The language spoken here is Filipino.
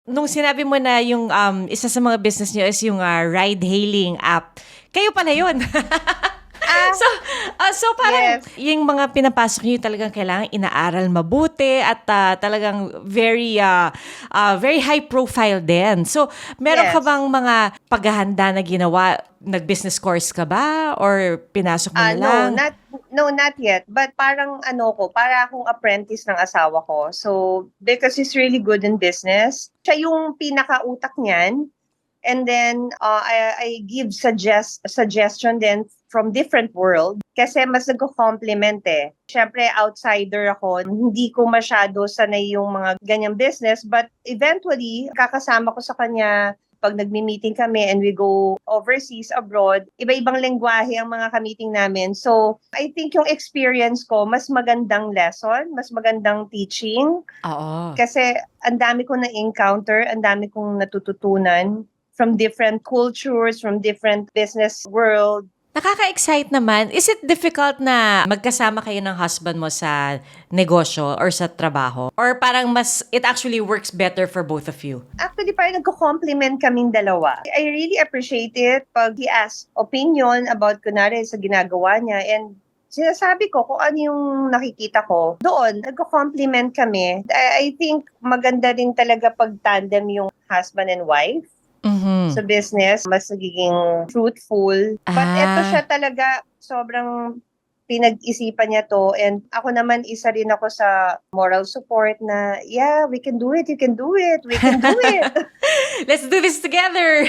Nung sinabi mo na yung isa sa mga business niyo is yung ride-hailing app, kayo pala yun. Ah, So, so parang yes. yung mga pinapasok niyo talagang kailangan inaaral mabuti at talagang very high profile din. So, meron ka Yes. bang mga paghahanda na ginawa? Nag-business course ka ba? Or pinasok mo na No, lang? not yet. But parang para akong apprentice ng asawa ko. So, because he's really good in business, siya yung pinaka-utak niyan. And then I give suggestion then from different world kasi mas nagko-complement eh. Siyempre outsider ako, hindi ko masyado sanay yung mga ganyang business but eventually kakasama ko sa kanya pag nagmi-meeting kami and we go overseas, abroad, iba-ibang lengguwahe ang mga ka-meeting namin. So, I think yung experience ko, mas magandang lesson, mas magandang teaching. Oo. Kasi ang dami kong na-encounter, ang dami kong natututunan from different cultures, from different business world. Nakaka-excite naman. Is it difficult na magkasama kayo ng husband mo sa negosyo or sa trabaho? Or parang it actually works better for both of you? Actually, parang nagko-compliment kaming dalawa. I really appreciate it pag he asks opinion about kunwari sa ginagawa niya and sinasabi ko kung ano yung nakikita ko. Doon, nagko-compliment kami. I think maganda rin talaga pag tandem yung husband and wife sa Mhm. business, mas nagiging fruitful. But eto siya Ah. talaga, sobrang pinag-isipan niya 'to and ako naman isa rin ako sa moral support na, "Yeah, we can do it, you can do it, we can do it." Let's do this together.